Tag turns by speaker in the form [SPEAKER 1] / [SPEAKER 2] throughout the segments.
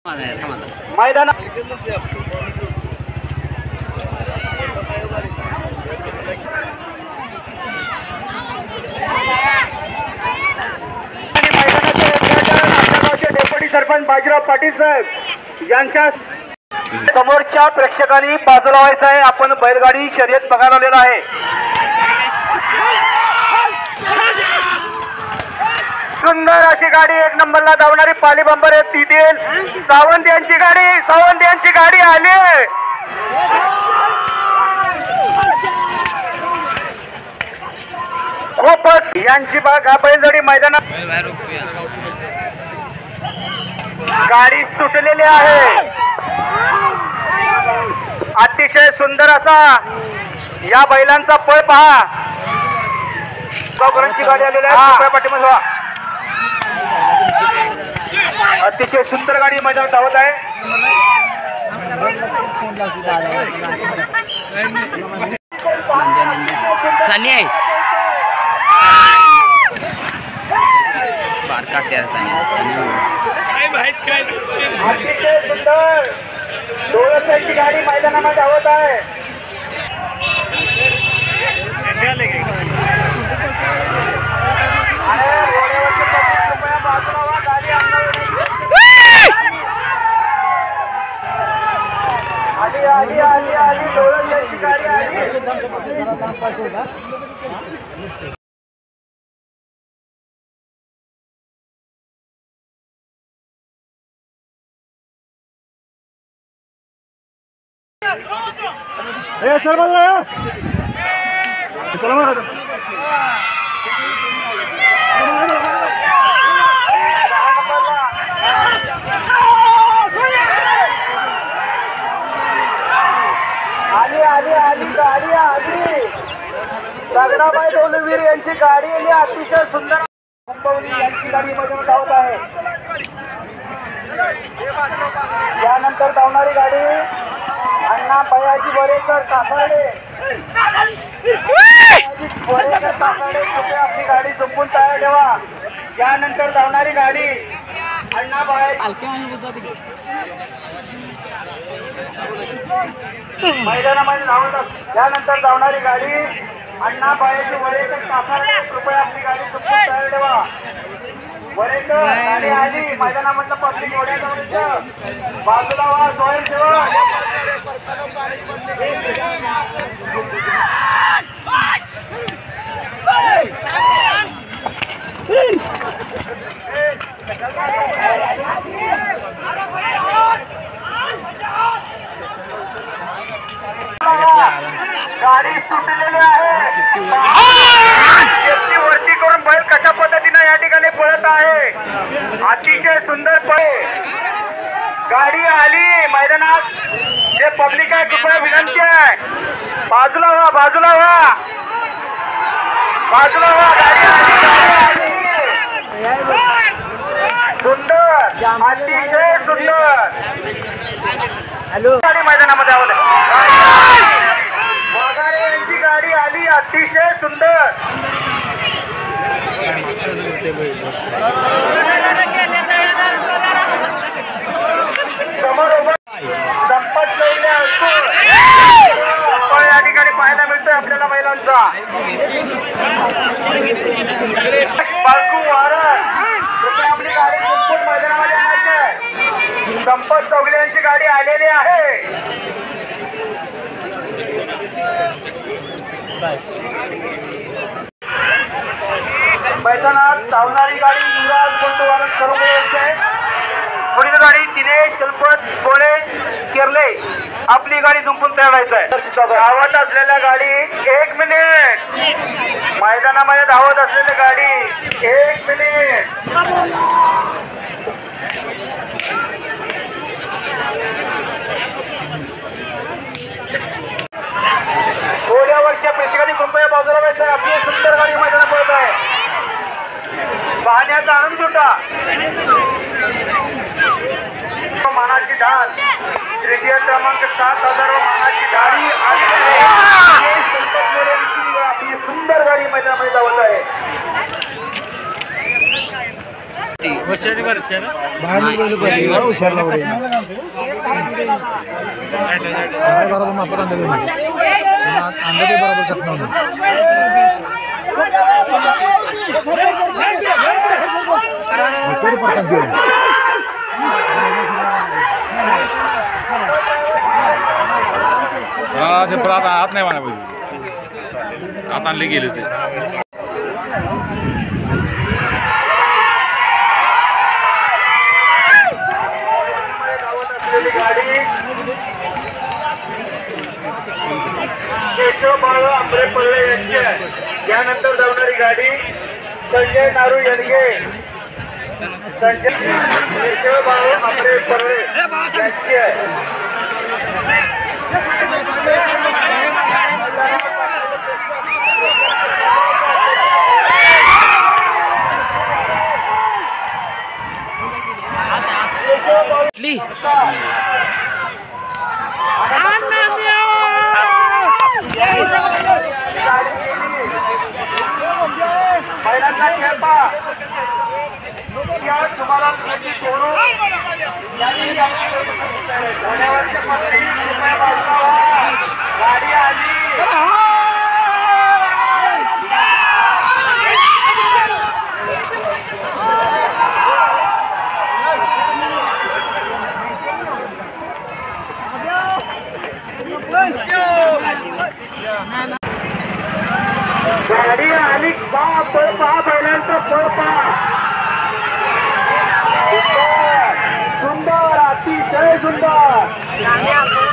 [SPEAKER 1] मैदान डेप्युटी सरपंच बाजीराव पाटील साहेब यांच्या समोरच्या प्रेक्षकांनी बाजूला व्हायचं आहे। आपण बैलगाडी शर्यत बघायला आलेलो आहे। सुंदर अशी गाडी एक नंबरला धावणारी पाली बंबर आहे तिथे सावंत यांची गाडी आली आहे। खूपच यांची बाग बैलगाडी मैदानात गाडी सुटलेली आहे। अतिशय सुंदर असा या बैलांचा पळ पहा। गाडी आलेली आहे पाठीमध्ये अतिशय सुंदर गाडी मैदानात धावत आहे।
[SPEAKER 2] सनी आहे बारका
[SPEAKER 1] अतिशय सुंदर डोळ्याची गाडी मैदानामध्ये धावत आहे। आली डोळ्याची गाडी आली। आली दगडाबाई ढोलवीर यांची गाडी आली। अतिशय सुंदर यांची गाडी मध्ये धावत आहे। यानंतर धावणारी गाडी अण्णा बयाजी वरेकर सासर्डे आपली गाडी झुंपून तयार ठेवा। यानंतर धावणारी गाडी अण्णा बयाजी मैदानामध्ये धावत। यानंतर धावणारी गाडी अण्णा बायाजी वरेकर सासर्डे कृपया आपली गाडी झुंपून तयार ठेवा। वरेकर गाडी आली मैदानामधलं पब्लिक ओढ्याजवळचं बाजूला व्हा स्वयंसेवक। गाडी सुटलेली आहे। वरती करून बैल कशा पद्धतीने या ठिकाणी पळत आहे। अतिशय सुंदर पळ गाडी आली मैदानात। जे पब्लिक आहे कृपया विनंती आहे बाजूला व्हा गाडी आली सुंदर अतिशय सुंदर गाडी मैदानामध्ये वगारे यांची गाडी आली। अतिशय सुंदर संपत या ठिकाणी पाहायला मिळतोय आपल्याला महिलांचा बाळकू वारस आपली गाडी संपूर्ण मैदानामध्ये आणायची। संपत चौगले यांची गाडी आलेली आहे। मैदानात धावणारी गाडी युवराज बंधुवारक सर्व पुढील गाडी दिनेश चलपत गोळे केरले आपली गाडी झुंपून तयार व्हायचं आहे। धावत असलेल्या गाडी 1 मिनिट मैदानामध्ये धावत असलेली गाडी 1 मिनिट घोड्यावरच्या प्रेक्षकांनी कृपया बाजूला व्हायचं आहे। आपली सुंदर गाडी मैदानात पळत आहे। पाहण्याचा आनंद होता। मानाची ढाल तृतीय क्रमांक 7,000 मानाची गाडी आपली सुंदर गाडी मैदानामध्ये धावत आहे।
[SPEAKER 2] ते परत आत नाही म्हणा पाहिजे आत आणले गेले ते
[SPEAKER 1] गाडी केशव बाळू आंबरे पल्ले यांची यानंतर धावणारी गाडी संजय नारू यांगे संजय केशव बाळू आंबरे पल्ले यांची महिलांना खेळपा तुम्हाला गाडी आली गाडी आली पळपा बैलांचा पळपा सुंदर अतिशय सुंदर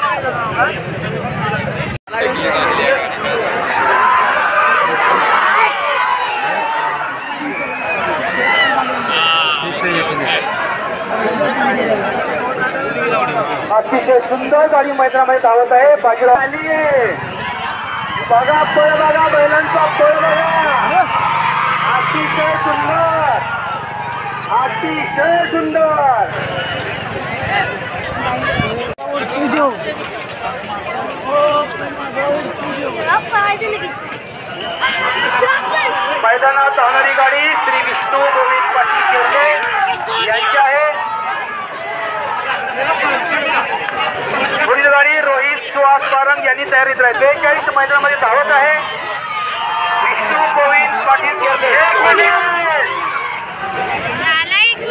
[SPEAKER 1] अतिशय सुंदर गाडी मैदानामध्ये धावत आहे बाजीराव आली आहे बघा पळ बघा बैलांचा पळ बघा अतिशय सुंदर अतिशय सुंदर मैदानात धावणारी गाडी श्री विष्णू गोविंद पाटील केवले यांची आहे पुढील गाडी रोहित सुहास पारंग यांनी तयारीत आहे 42 मैदानामध्ये धावत आहे विष्णू गोविंद पाटील केवले 1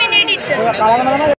[SPEAKER 1] मिनिट